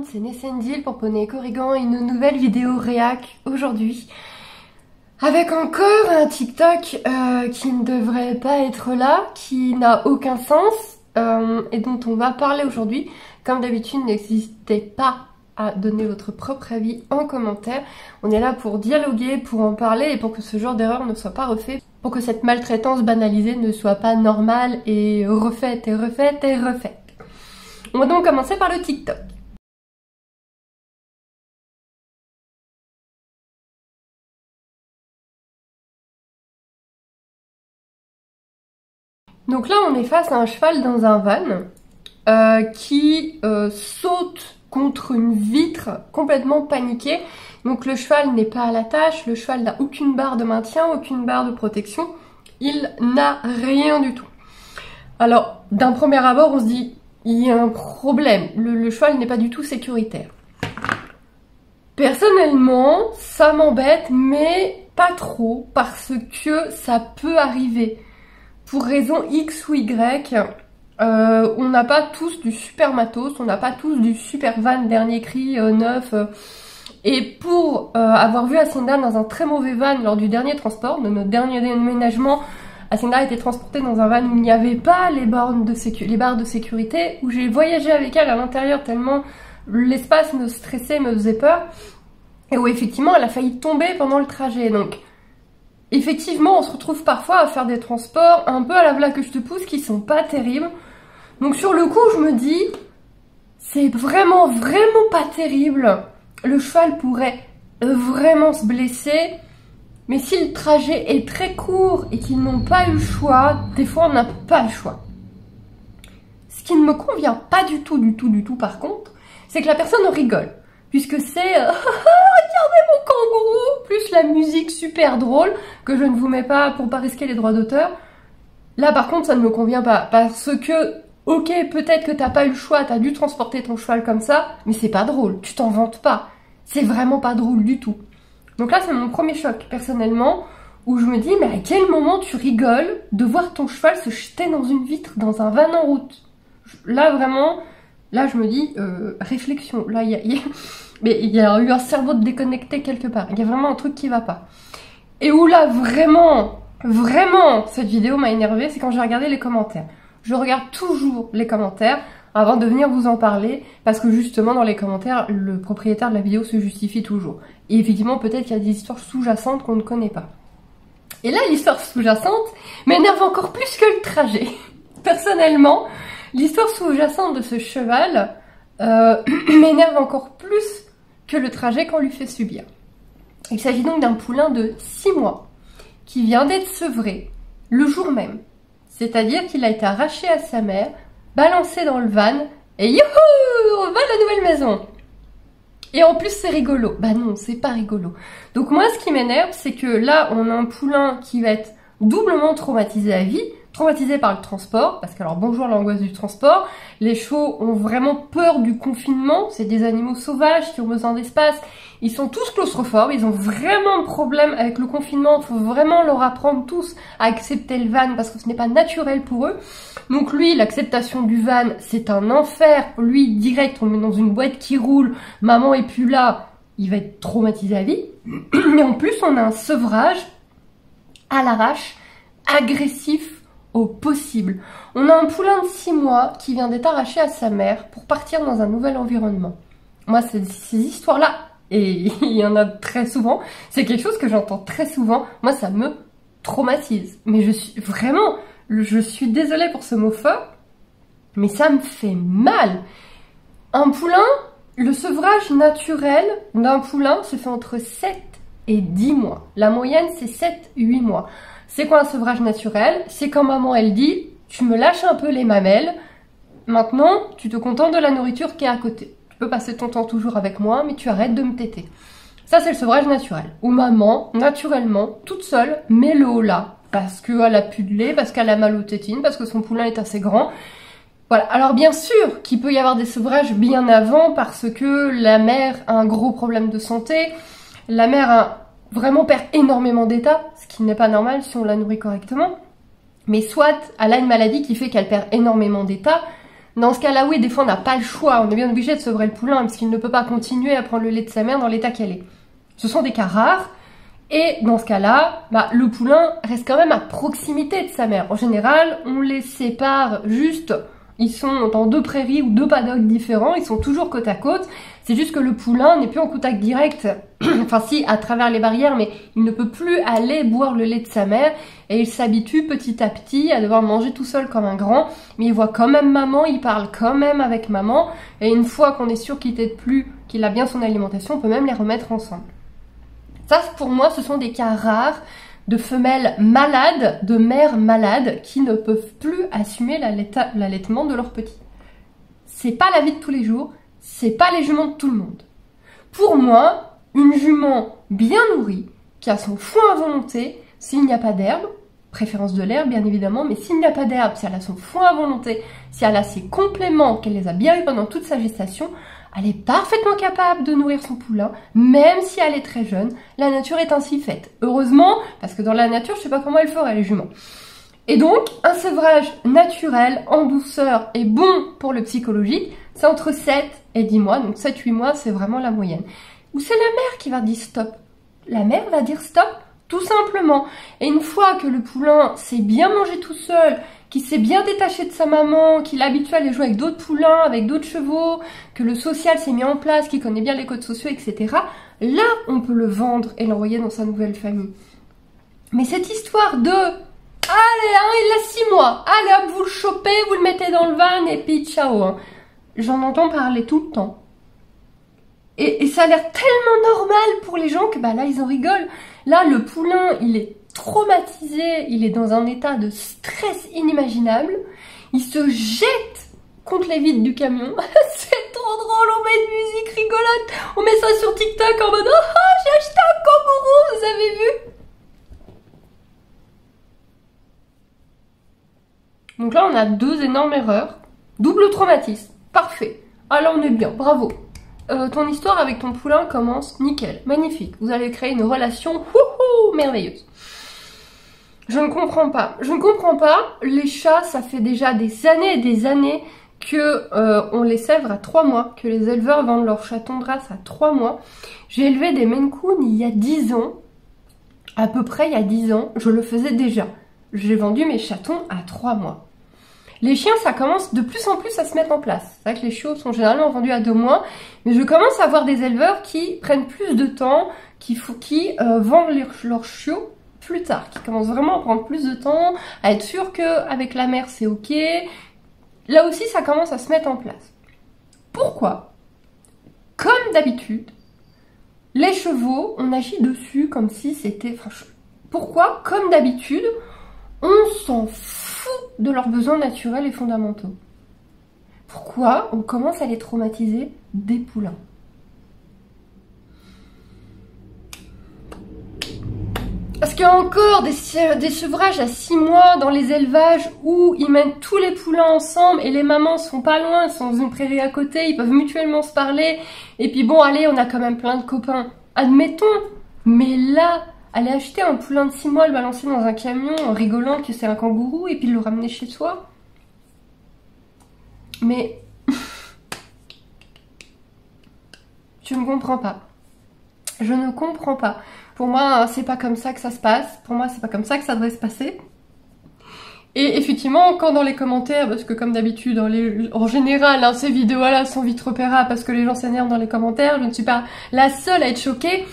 c'est Nessendil pour Poney et Corrigan et une nouvelle vidéo réac aujourd'hui. Avec encore un TikTok qui ne devrait pas être là, qui n'a aucun sens et dont on va parler aujourd'hui. Comme d'habitude, n'hésitez pas à donner votre propre avis en commentaire. On est là pour dialoguer, pour en parler et pour que ce genre d'erreur ne soit pas refait. Pour que cette maltraitance banalisée ne soit pas normale et refaite et refaite et refaite. On va donc commencer par le TikTok. Donc là, on est face à un cheval dans un van qui saute contre une vitre complètement paniqué. Donc le cheval n'est pas à la tâche, le cheval n'a aucune barre de maintien, aucune barre de protection. Il n'a rien du tout. Alors, d'un premier abord, on se dit, il y a un problème. Le cheval n'est pas du tout sécuritaire. Personnellement, ça m'embête, mais pas trop, parce que ça peut arriver. Pour raison X ou Y, on n'a pas tous du super matos, on n'a pas tous du super van dernier cri neuf. Et pour avoir vu Hacienda dans un très mauvais van lors du dernier transport, de notre dernier déménagement, Hacienda a été transportée dans un van où il n'y avait pas les barres de sécurité, où j'ai voyagé avec elle à l'intérieur tellement l'espace me stressait, me faisait peur, et où effectivement elle a failli tomber pendant le trajet. Donc effectivement, on se retrouve parfois à faire des transports un peu à la v'là que je te pousse qui sont pas terribles. Donc sur le coup, je me dis, c'est vraiment pas terrible. Le cheval pourrait vraiment se blesser. Mais si le trajet est très court et qu'ils n'ont pas eu le choix, des fois on n'a pas le choix. Ce qui ne me convient pas du tout par contre, c'est que la personne rigole. Puisque c'est regardez mon kangourou, plus la musique super drôle, que je ne vous mets pas pour pas risquer les droits d'auteur. Là par contre ça ne me convient pas, parce que, ok, peut-être que t'as pas eu le choix, t'as dû transporter ton cheval comme ça, mais c'est pas drôle, tu t'en vantes pas. C'est vraiment pas drôle du tout. Donc là c'est mon premier choc, personnellement, où je me dis, mais à quel moment tu rigoles de voir ton cheval se jeter dans une vitre, dans un van en route? Là vraiment... Là, je me dis, réflexion. Là, mais il y a eu un cerveau déconnecté quelque part. Il y a vraiment un truc qui va pas. Et où là, vraiment, cette vidéo m'a énervée, c'est quand j'ai regardé les commentaires. Je regarde toujours les commentaires avant de venir vous en parler, parce que justement, dans les commentaires, le propriétaire de la vidéo se justifie toujours. Et effectivement, peut-être qu'il y a des histoires sous-jacentes qu'on ne connaît pas. Et là, l'histoire sous-jacente m'énerve encore plus que le trajet. Personnellement... L'histoire sous-jacente de ce cheval m'énerve encore plus que le trajet qu'on lui fait subir. Il s'agit donc d'un poulain de 6 mois qui vient d'être sevré le jour même. C'est-à-dire qu'il a été arraché à sa mère, balancé dans le van et youhou, on va à la nouvelle maison. Et en plus c'est rigolo. Bah non, c'est pas rigolo. Donc moi ce qui m'énerve, c'est que là on a un poulain qui va être doublement traumatisé à vie. Traumatisé par le transport, parce que alors bonjour l'angoisse du transport, les chevaux ont vraiment peur du confinement, c'est des animaux sauvages qui ont besoin d'espace, ils sont tous claustrophobes, ils ont vraiment un problème avec le confinement, il faut vraiment leur apprendre tous à accepter le van parce que ce n'est pas naturel pour eux. Donc lui, l'acceptation du van, c'est un enfer, lui direct on le met dans une boîte qui roule, maman est plus là, il va être traumatisé à vie, mais en plus on a un sevrage à l'arrache, agressif, au possible. On a un poulain de 6 mois qui vient d'être arraché à sa mère pour partir dans un nouvel environnement. Moi, ces histoires-là, et il y en a très souvent, c'est quelque chose que j'entends très souvent. Moi, ça me traumatise. Mais je suis désolée pour ce mot fort, mais ça me fait mal. Un poulain, le sevrage naturel d'un poulain se fait entre 7 et 10 mois. La moyenne, c'est 7-8 mois. C'est quoi un sevrage naturel? C'est quand maman elle dit, tu me lâches un peu les mamelles, maintenant tu te contentes de la nourriture qui est à côté. Tu peux passer ton temps toujours avec moi, mais tu arrêtes de me téter. Ça c'est le sevrage naturel, où maman, naturellement, toute seule, met le haut là, parce qu'elle a plus de lait, parce qu'elle a mal aux tétines, parce que son poulain est assez grand. Voilà, alors bien sûr qu'il peut y avoir des sevrages bien avant, parce que la mère a un gros problème de santé, la mère vraiment perd énormément d'état, ce qui n'est pas normal si on la nourrit correctement. Mais soit elle a une maladie qui fait qu'elle perd énormément d'état, Dans ce cas-là, oui, des fois on n'a pas le choix, on est bien obligé de sevrer le poulain parce qu'il ne peut pas continuer à prendre le lait de sa mère dans l'état qu'elle est. Ce sont des cas rares, et dans ce cas-là, le poulain reste quand même à proximité de sa mère. En général, on les sépare juste, ils sont dans 2 prairies ou 2 paddocks différents, ils sont toujours côte à côte, c'est juste que le poulain n'est plus en contact direct, enfin si, à travers les barrières, mais il ne peut plus aller boire le lait de sa mère, et il s'habitue petit à petit à devoir manger tout seul comme un grand, mais il voit quand même maman, il parle quand même avec maman, et une fois qu'on est sûr qu'il t'aide plus, qu'il a bien son alimentation, on peut même les remettre ensemble. Ça, pour moi, ce sont des cas rares de femelles malades, de mères malades, qui ne peuvent plus assumer l'allaitement de leur petit. C'est pas la vie de tous les jours, c'est pas les juments de tout le monde. Pour moi, une jument bien nourrie, qui a son foin à volonté, s'il n'y a pas d'herbe, préférence de l'herbe bien évidemment, mais s'il n'y a pas d'herbe, si elle a son foin à volonté, si elle a ses compléments, qu'elle les a bien eu pendant toute sa gestation, elle est parfaitement capable de nourrir son poulain, même si elle est très jeune. La nature est ainsi faite. Heureusement, parce que dans la nature, je sais pas comment elle ferait les juments. Et donc, un sevrage naturel, en douceur et bon pour le psychologique, c'est entre 7 et 10 mois. Donc 7-8 mois, c'est vraiment la moyenne. Ou c'est la mère qui va dire stop. La mère va dire stop, tout simplement. Et une fois que le poulain s'est bien mangé tout seul, qu'il s'est bien détaché de sa maman, qu'il est habitué à aller jouer avec d'autres poulains, avec d'autres chevaux, que le social s'est mis en place, qu'il connaît bien les codes sociaux, etc. Là, on peut le vendre et l'envoyer dans sa nouvelle famille. Mais cette histoire de « Allez, il a 6 mois, allez hop, vous le chopez, vous le mettez dans le van et puis ciao hein. ». J'en entends parler tout le temps. Et ça a l'air tellement normal pour les gens que là, ils en rigolent. Là, le poulain, il est traumatisé, il est dans un état de stress inimaginable, il se jette contre les vitres du camion, c'est trop drôle, on met une musique rigolote, on met ça sur TikTok en mode « Oh, j'ai acheté un kangourou, vous avez vu ?» Donc là, on a 2 énormes erreurs, double traumatisme, parfait, ah là on est bien, bravo. Ton histoire avec ton poulain commence nickel, magnifique, vous allez créer une relation merveilleuse. Je ne comprends pas. Je ne comprends pas. Les chats, ça fait déjà des années et des années que on les sèvre à 3 mois, que les éleveurs vendent leurs chatons de race à 3 mois. J'ai élevé des Maine Coon il y a 10 ans. À peu près il y a 10 ans, je le faisais déjà. J'ai vendu mes chatons à 3 mois. Les chiens, ça commence de plus en plus à se mettre en place. C'est vrai que les chiots sont généralement vendus à 2 mois, mais je commence à voir des éleveurs qui prennent plus de temps, qui vendent leurs chiots plus tard, qui commencent vraiment à prendre plus de temps, à être sûr qu'avec la mère c'est ok. Là aussi ça commence à se mettre en place. Pourquoi? Comme d'habitude, les chevaux, on agit dessus comme si c'était... Pourquoi? Comme d'habitude, on s'en fout de leurs besoins naturels et fondamentaux. Pourquoi on commence à les traumatiser des poulains? Parce qu'il y a encore des sevrages à 6 mois dans les élevages où ils mènent tous les poulains ensemble et les mamans sont pas loin, elles sont dans une prairie à côté, ils peuvent mutuellement se parler. Et puis bon, allez, on a quand même plein de copains. Admettons, mais là, aller acheter un poulain de 6 mois, le balancer dans un camion en rigolant que c'est un kangourou et puis le ramener chez soi. Mais... je ne comprends pas. Je ne comprends pas. Pour moi, c'est pas comme ça que ça se passe. Pour moi, c'est pas comme ça que ça devrait se passer. Et effectivement, quand dans les commentaires, parce que comme d'habitude, en général, hein, ces vidéos-là sont vite repérables parce que les gens s'énervent dans les commentaires, je ne suis pas la seule à être choquée.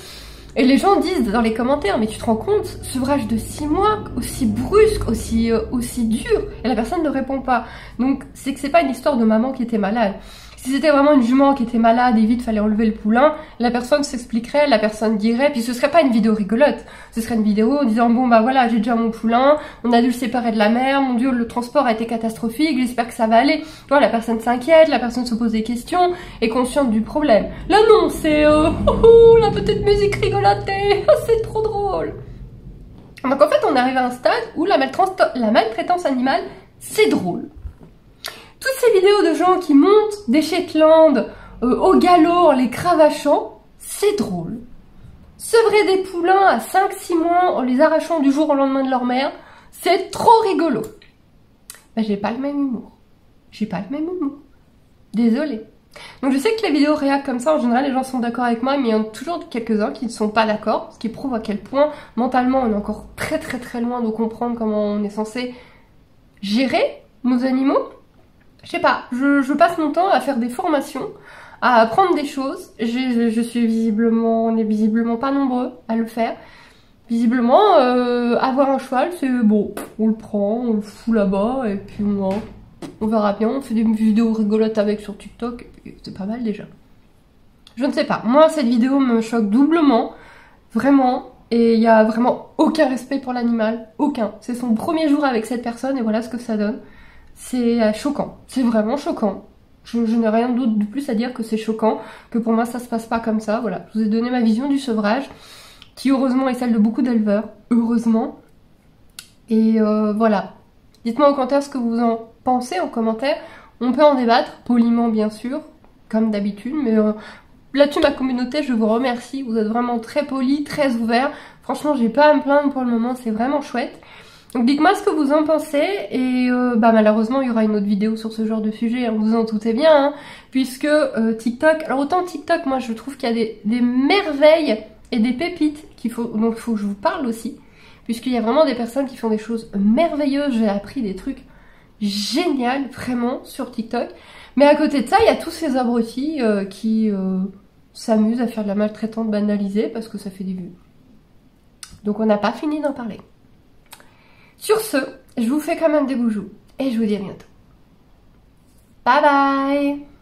Et les gens disent dans les commentaires, mais tu te rends compte, sevrage de 6 mois, aussi brusque, aussi dur, et la personne ne répond pas. Donc, c'est que c'est pas une histoire de maman qui était malade. Si c'était vraiment une jument qui était malade et vite fallait enlever le poulain, la personne s'expliquerait, la personne dirait, puis ce serait pas une vidéo rigolote, ce serait une vidéo en disant bon bah voilà j'ai déjà mon poulain, on a dû le séparer de la mère, mon dieu le transport a été catastrophique, j'espère que ça va aller. Tu vois, la personne s'inquiète, la personne se pose des questions, est consciente du problème. Là non, c'est la petite musique rigolotée, c'est trop drôle. Donc en fait on arrive à un stade où la maltraitance animale c'est drôle. Toutes ces vidéos de gens qui montent des Shetland au galop en les cravachant, c'est drôle. Sevrer des poulains à 5-6 mois en les arrachant du jour au lendemain de leur mère, c'est trop rigolo. Ben, j'ai pas le même humour. j'ai pas le même humour. Désolée. Donc je sais que les vidéos réac comme ça, en général, les gens sont d'accord avec moi, mais il y en a toujours quelques-uns qui ne sont pas d'accord, ce qui prouve à quel point, mentalement, on est encore très loin de comprendre comment on est censé gérer nos animaux. Je sais pas, je passe mon temps à faire des formations, à apprendre des choses. Je suis visiblement, on est visiblement pas nombreux à le faire. Visiblement, avoir un cheval, c'est bon, on le prend, on le fout là-bas, et puis on verra bien, on fait des vidéos rigolotes avec sur TikTok, et c'est pas mal déjà. Je ne sais pas, moi cette vidéo me choque doublement, vraiment, et il y a vraiment aucun respect pour l'animal, aucun. C'est son premier jour avec cette personne, et voilà ce que ça donne. C'est choquant, c'est vraiment choquant. Je n'ai rien d'autre de plus à dire que c'est choquant, que pour moi ça se passe pas comme ça, voilà. Je vous ai donné ma vision du sevrage, qui heureusement est celle de beaucoup d'éleveurs, heureusement. Et voilà. Dites-moi en commentaire ce que vous en pensez, en commentaire. On peut en débattre, poliment bien sûr, comme d'habitude, mais là-dessus ma communauté, je vous remercie. Vous êtes vraiment très polis, très ouverts. Franchement, j'ai pas à me plaindre pour le moment, c'est vraiment chouette. Donc dites-moi ce que vous en pensez, et malheureusement il y aura une autre vidéo sur ce genre de sujet, hein, vous en doutez bien, hein, puisque TikTok, alors autant TikTok, moi je trouve qu'il y a des merveilles et des pépites dont il faut que je vous parle aussi, puisqu'il y a vraiment des personnes qui font des choses merveilleuses, j'ai appris des trucs géniaux vraiment sur TikTok, mais à côté de ça il y a tous ces abrutis qui s'amusent à faire de la maltraitance banalisée parce que ça fait des vues. Donc on n'a pas fini d'en parler. Sur ce, je vous fais quand même des bisous et je vous dis à bientôt. Bye bye!